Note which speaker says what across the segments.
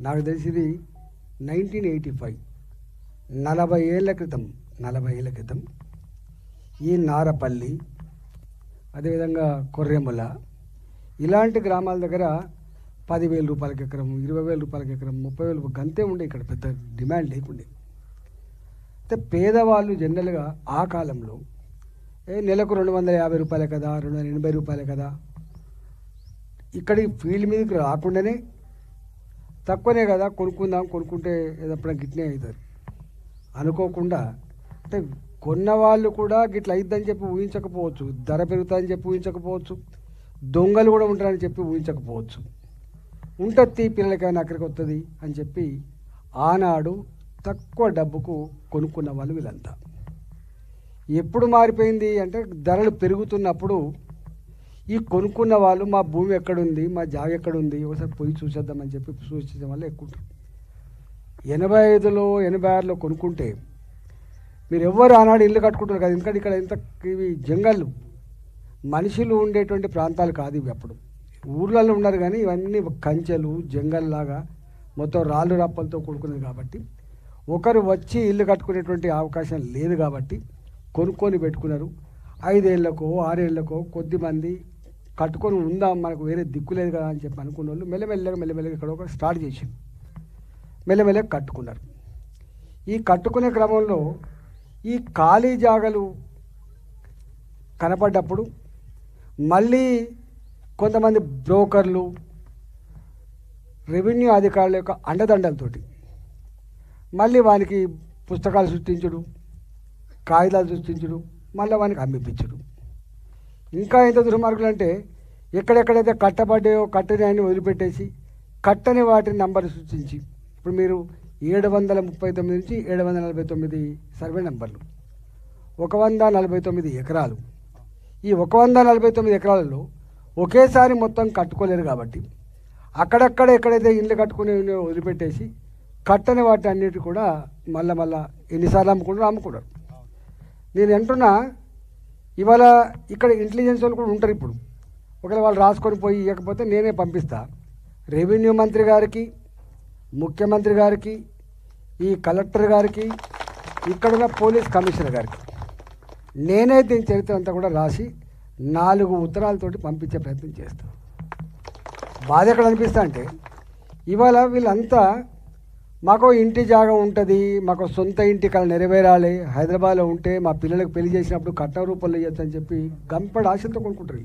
Speaker 1: నాకు తెలిసింది 1985 40 ఏళ్ళ క్రితం ఈ నారపల్లి అదేవిధంగా కొర్రెముల ఇలాంటి గ్రామాల దగ్గర 10,000 రూపాయలకి ఎకరం, 20,000 రూపాయలకి ఎకరం, 30,000 గంతే ఉండే. ఇక్కడ పెద్ద డిమాండ్ లేకుండే. అయితే పేదవాళ్ళు జనరల్గా ఆ కాలంలో నెలకు 250 రూపాయలే కదా, 280 రూపాయలే కదా, ఇక్కడి ఫీల్డ్ మీదకి రాకుండానే తక్కువనే కదా కొనుక్కుంటే ఎప్పుడైనా గిట్నే అవుతారు అనుకోకుండా, అంటే కొన్నవాళ్ళు కూడా గిట్ల అయిద్దని చెప్పి ఊహించకపోవచ్చు, ధర పెరుగుతుందని చెప్పి ఊహించకపోవచ్చు, దొంగలు కూడా ఉంటారని చెప్పి ఊహించకపోవచ్చు. ఉంటుంది పిల్లలకైనా అక్కడికి వస్తుంది అని చెప్పి ఆనాడు తక్కువ డబ్బుకు కొనుక్కున్న వాళ్ళు వీళ్ళంతా. ఎప్పుడు మారిపోయింది అంటే ధరలు పెరుగుతున్నప్పుడు ఈ కొనుక్కున్న వాళ్ళు మా భూమి ఎక్కడుంది, మా జాగ ఎక్కడుంది, ఒకసారి పోయి చూసేద్దామని చెప్పి చూసేసే వాళ్ళు ఎక్కువ. 85లో 86లో కొనుక్కుంటే మీరు ఎవరు ఆనాడు ఇల్లు కట్టుకుంటారు కదా, ఎందుకంటే ఇక్కడ ఇంత ఇవి జంగళ్ళు మనుషులు ఉండేటువంటి ప్రాంతాలు కాదు ఇవి. అప్పుడు ఊర్లలో ఉన్నారు కానీ ఇవన్నీ కంచెలు జంగల్లాగా మొత్తం రాళ్ళు రప్పలతో కూడుకున్నది కాబట్టి ఒకరు వచ్చి ఇల్లు కట్టుకునేటువంటి అవకాశం లేదు కాబట్టి కొనుక్కొని పెట్టుకున్నారు. 5 ఏళ్ళకో 6 ఏళ్ళకో కొద్దిమంది కట్టుకొని ఉందాం, మనకు వేరే దిక్కు లేదు కదా అని చెప్పి అనుకున్న వాళ్ళు మెల్లమెల్లగా ఇక్కడ ఒక స్టార్ట్ చేసి మెల్లమెల్లగా కట్టుకున్నారు. ఈ కట్టుకునే క్రమంలో ఈ ఖాళీ జాగలు కనపడ్డప్పుడు మళ్ళీ కొంతమంది బ్రోకర్లు, రెవెన్యూ అధికారుల యొక్క అండదండలతోటి మళ్ళీ వానికి పుస్తకాలు సృష్టించుడు, కాగితాలు సృష్టించుడు, మళ్ళీ వానికి అమ్మిపించుడు. ఇంకా ఎంత దుర్మార్గులు అంటే ఎక్కడెక్కడైతే కట్టబడ్డాయో కట్టని వదిలిపెట్టేసి కట్టని వాటిని నంబర్ సృష్టించి, ఇప్పుడు మీరు 739 నుంచి 749 సర్వే నెంబర్లు, 149 ఎకరాలు. ఈ 149 ఎకరాలలో ఒకేసారి మొత్తం కట్టుకోలేరు కాబట్టి అక్కడక్కడ ఎక్కడైతే ఇల్లు కట్టుకునే వదిలిపెట్టేసి కట్టని వాటి అన్నిటి కూడా మళ్ళా ఎన్నిసార్లు అమ్ముకున్నారు. నేను అంటున్నా, ఇవాళ ఇక్కడ ఇంటెలిజెన్స్ వాళ్ళు కూడా ఉంటారు. ఇప్పుడు ఒకవేళ వాళ్ళు రాసుకొని పోయి ఇవ్వకపోతే నేనే పంపిస్తా రెవెన్యూ మంత్రి గారికి, ముఖ్యమంత్రి గారికి, ఈ కలెక్టర్ గారికి, ఇక్కడున్న పోలీస్ కమిషనర్ గారికి నేనే దీని చరిత్ర అంతా కూడా రాసి 4 ఉత్తరాలతోటి పంపించే ప్రయత్నం చేస్తాను. బాధ ఎక్కడ అనిపిస్తా అంటే ఇవాళ వీళ్ళంతా మాకు ఇంటి జాగా ఉంటుంది, మాకు సొంత ఇంటి కళ నెరవేరాలి, హైదరాబాద్లో ఉంటే మా పిల్లలకు పెళ్లి చేసినప్పుడు కట్న రూపంలో ఇవ్వచ్చు అని చెప్పి గంపడి ఆశలతో కొనుక్కుంటారు.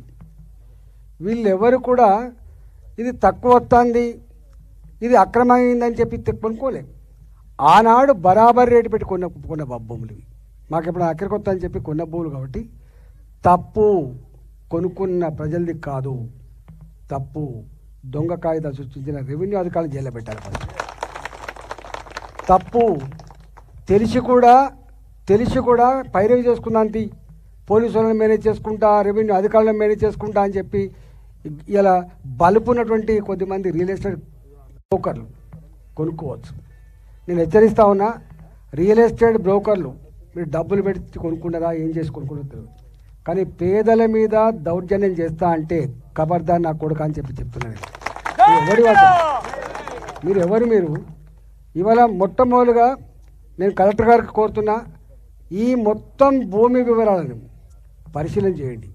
Speaker 1: వీళ్ళు ఎవరు కూడా ఇది తక్కువ వస్తుంది, ఇది అక్రమమైందని చెప్పి కొనుక్కోలే. ఆనాడు బరాబర్ రేటు పెట్టి కొన్న భూములు ఇవి. మాకు ఎప్పుడు అక్కడికి వస్తా అని చెప్పి కొన్న భూములు కాబట్టి తప్పు కొనుక్కున్న ప్రజలది కాదు, తప్పు దొంగ కాగితాలు సృష్టించిన రెవెన్యూ అధికారులు జైల్లో పెట్టాలి. తప్పు తెలిసి కూడా పైరవి చేసుకున్నాంటి, పోలీసు వాళ్ళని మేనేజ్ చేసుకుంటా, రెవెన్యూ అధికారులను మేనేజ్ చేసుకుంటా అని చెప్పి ఇలా బలుపున్నటువంటి కొద్దిమంది రియల్ ఎస్టేట్ బ్రోకర్లు కొనుక్కోవచ్చు. నేను హెచ్చరిస్తా ఉన్నా, రియల్ ఎస్టేట్ బ్రోకర్లు మీరు డబ్బులు పెట్టి కొనుక్కున్నారా, ఏం చేసి కొనుక్కున్నారు, కానీ పేదల మీద దౌర్జన్యం చేస్తా అంటే ఖబర్దార్ నా కొడుకు అని చెప్పి చెప్తున్నాను. మీరు ఇవాళ మొట్టమొదలుగా నేను కలెక్టర్ గారికి కోరుతున్నా, ఈ మొత్తం భూమి వివరాలను పరిశీలన చేయండి.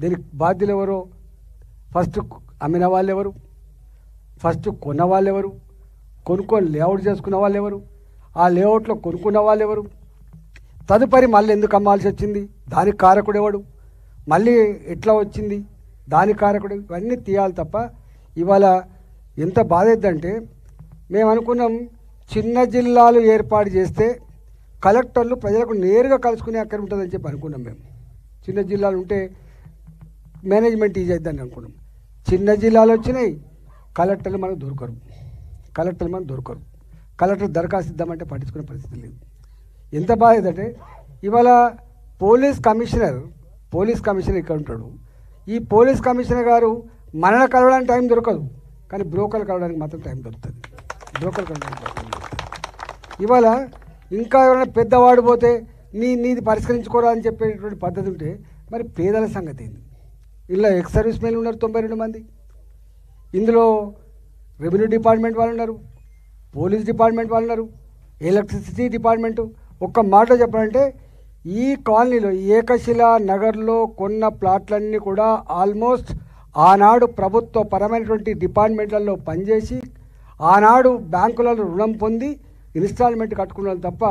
Speaker 1: దీనికి బాధ్యులు ఎవరో, ఫస్ట్ అమ్మిన వాళ్ళు ఎవరు, ఫస్ట్ కొన్న వాళ్ళు ఎవరు, కొనుక్కొని లేఅవుట్ చేసుకున్న వాళ్ళు ఎవరు, ఆ లేఅవుట్లో కొనుక్కున్న వాళ్ళు ఎవరు, తదుపరి మళ్ళీ ఎందుకు అమ్మాల్సి వచ్చింది, దానికి కారకుడు ఎవడు, మళ్ళీ ఎట్లా వచ్చింది దానికి కారకుడు, ఇవన్నీ తీయాలి తప్ప. ఇవాళ ఎంత బాధ అవుతుందంటే మేము అనుకున్నాం చిన్న జిల్లాలు ఏర్పాటు చేస్తే కలెక్టర్లు ప్రజలకు నేరుగా కలుసుకునే అక్కడ ఉంటుందని చెప్పి అనుకున్నాం. మేము చిన్న జిల్లాలు ఉంటే మేనేజ్మెంట్ ఈజీ అవుతుందని అనుకున్నాం. చిన్న జిల్లాలు వచ్చినాయి, కలెక్టర్లు మనకు దొరకరు. కలెక్టర్ దరఖాస్తు ఇద్దామంటే పట్టించుకునే పరిస్థితి లేదు. ఎంత బాధ అంటే ఇవాళ పోలీస్ కమిషనర్ ఇక్కడ ఉంటాడు. ఈ పోలీస్ కమిషనర్ గారు మనల్ని కలవడానికి టైం దొరకదు, కానీ బ్రోకర్లు కలవడానికి మాత్రం టైం దొరుకుతుంది. ఇవాళ ఇంకా ఎవరైనా పెద్దవాడు పోతే నీది పరిష్కరించుకోరా అని చెప్పేటువంటి పద్ధతి ఉంటే మరి పేదల సంగతి ఏంది? ఇలా ఎక్స్ సర్వీస్ మెన్లు ఉన్నారు 92 మంది, ఇందులో రెవెన్యూ డిపార్ట్మెంట్ వాళ్ళు ఉన్నారు, పోలీస్ డిపార్ట్మెంట్ వాళ్ళు ఉన్నారు, ఎలక్ట్రిసిటీ డిపార్ట్మెంటు. ఒక్క మాట చెప్పాలంటే ఈ కాలనీలో ఏకశిలా నగర్లో కొన్న ప్లాట్లన్నీ కూడా ఆల్మోస్ట్ ఆనాడు ప్రభుత్వ పరమైనటువంటి డిపార్ట్మెంట్లలో పనిచేసి ఆనాడు బ్యాంకులలో రుణం పొంది ఇన్స్టాల్మెంట్ కట్టుకున్న వాళ్ళు తప్ప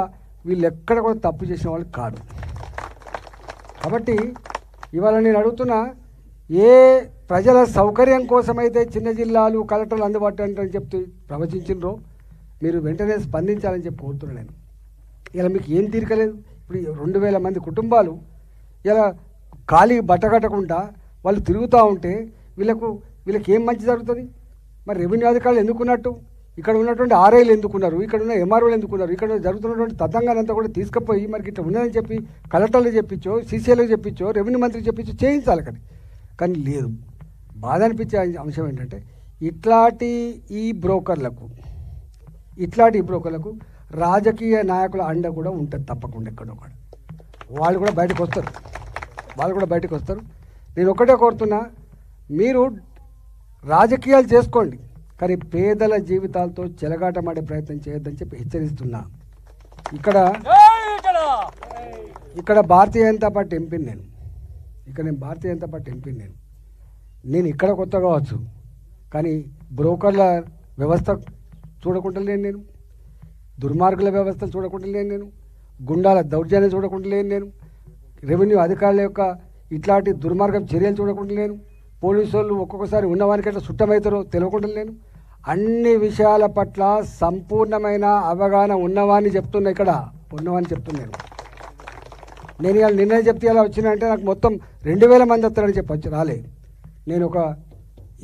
Speaker 1: వీళ్ళు ఎక్కడ కూడా తప్పు చేసిన వాళ్ళు కాదు. కాబట్టి ఇవాళ నేను అడుగుతున్నా, ఏ ప్రజల సౌకర్యం కోసమైతే చిన్న జిల్లాలు కలెక్టర్లు అందుబాటు అని చెప్తూ ప్రవచించినరో మీరు వెంటనే స్పందించాలని చెప్పి కోరుతున్నాను నేను. ఇలా మీకు ఏం తీరికలేదు. ఇప్పుడు 2000 మంది కుటుంబాలు ఇలా ఖాళీ బట్టగట్టకుండా వాళ్ళు తిరుగుతూ ఉంటే వీళ్ళకి ఏం మంచి జరుగుతుంది? మరి రెవెన్యూ అధికారులు ఎందుకున్నట్టు, ఇక్కడ ఉన్నటువంటి ఆర్ఐలు ఎందుకున్నారు, ఇక్కడ ఉన్న ఎంఆర్ఓలు ఎందుకున్నారు, ఇక్కడ జరుగుతున్నటువంటి తతంగానంతా కూడా తీసుకుపోయి మరి ఇట్లా ఉన్నదని చెప్పి కలెక్టర్లు చెప్పించో, సీసీఎల్కి చెప్పించో, రెవెన్యూ మంత్రికి చెప్పించో చేయించాలి. కానీ లేదు. బాధ అనిపించే అంశం ఏంటంటే ఇట్లాంటి ఈ బ్రోకర్లకు రాజకీయ నాయకుల అండ కూడా ఉంటుంది తప్పకుండా. ఎక్కడో కూడా వాళ్ళు కూడా బయటకు వస్తారు. నేను ఒకటే కోరుతున్నా, మీరు రాజకీయాలు చేసుకోండి, కానీ పేదల జీవితాలతో చెలగాటమాడే ప్రయత్నం చేయొద్దని చెప్పి హెచ్చరిస్తున్నా. ఇక్కడ భారతీయ జనతా పార్టీ ఎంపీని నేను ఇక్కడ కొత్త కావచ్చు, కానీ బ్రోకర్ల వ్యవస్థ చూడకుంటలేను నేను, దుర్మార్గుల వ్యవస్థ చూడకుంటలేను నేను, గుండాల దౌర్జన్యం చూడకుంటలేను నేను, రెవెన్యూ అధికారుల యొక్క ఇట్లాంటి దుర్మార్గం చర్యలు చూడకుంటలేను, పోలీసు వాళ్ళు ఒక్కొక్కసారి ఉన్నవానికి ఎట్లా సుట్టమవుతారో తెలియకుంటలేను. అన్ని విషయాల పట్ల సంపూర్ణమైన అవగాహన ఉన్నవాన్ని చెప్తున్నాను. నేను ఇవాళ నిర్ణయం చెప్తే ఇలా వచ్చినా అంటే నాకు మొత్తం 2000 మంది వస్తారని చెప్పచ్చు, రాలే. నేను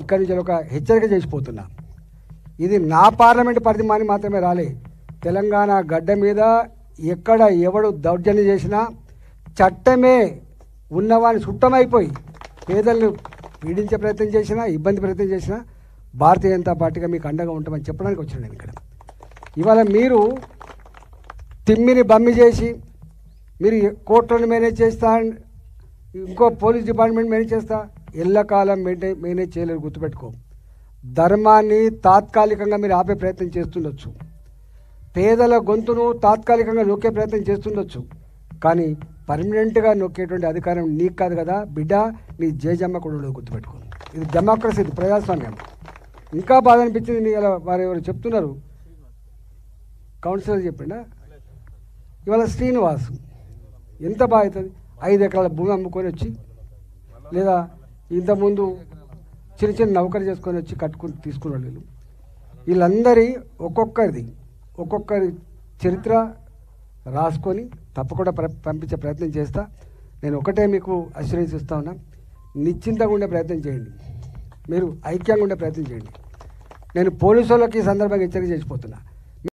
Speaker 1: ఇక్కడి నుంచి ఒక హెచ్చరిక చేసిపోతున్నా. ఇది నా పార్లమెంట్ పరిధి మాత్రమే రాలే. తెలంగాణ గడ్డ మీద ఎక్కడ ఎవడు దౌర్జన్యం చేసినా, చట్టమే ఉన్నవాని సుట్టమైపోయి పేదలను పీడించే ప్రయత్నం చేసినా, ప్రయత్నం చేసినా భారతీయ జనతా పార్టీగా మీకు అండగా ఉంటామని చెప్పడానికి వచ్చాను నేను ఇక్కడ. ఇవాళ మీరు తిమ్మిని బమ్మి చేసి మీరు కోర్టులను మేనేజ్ చేస్తా, ఇంకో పోలీస్ డిపార్ట్మెంట్ మేనేజ్ చేస్తా, ఎల్లకాలం మేనేజ్ చేయలేరు. గుర్తుపెట్టుకో, ధర్మాన్ని తాత్కాలికంగా మీరు ఆపే ప్రయత్నం చేస్తుండొచ్చు, పేదల గొంతును తాత్కాలికంగా నొక్కే ప్రయత్నం చేస్తుండొచ్చు, కానీ పర్మనెంట్గా నొక్కేటువంటి అధికారం నీకు కాదు కదా బిడ్డ, నీ జేజమ్మ కూడా ఉండదు. గుర్తుపెట్టుకో, ఇది డెమోక్రసీ, ఇది ప్రజాస్వామ్యం. ఇంకా బాధ అనిపించింది, ఇలా వారు ఎవరు చెప్తున్నారు, కౌన్సిలర్ చెప్పిండా ఇవాళ శ్రీనివాస్ ఎంత బాగా అవుతుంది, 5 ఎకరాల భూమి అమ్ముకొని వచ్చి, లేదా ఇంతకుముందు చిన్న నౌకరీ చేసుకొని వచ్చి తీసుకున్న వీళ్ళందరి ఒక్కొక్కరి చరిత్ర రాసుకొని తప్పకుండా పంపించే ప్రయత్నం చేస్తా. నేను ఒకటే మీకు అష్యూరెన్స్ ఇస్తా ఉన్నా, నిశ్చింతగా ఉండే ప్రయత్నం చేయండి, మీరు ఐక్యంగా ఉండే ప్రయత్నం చేయండి. నేను పోలీసు వాళ్ళకి ఈ సందర్భంగా హెచ్చరిక చేసిపోతున్నా.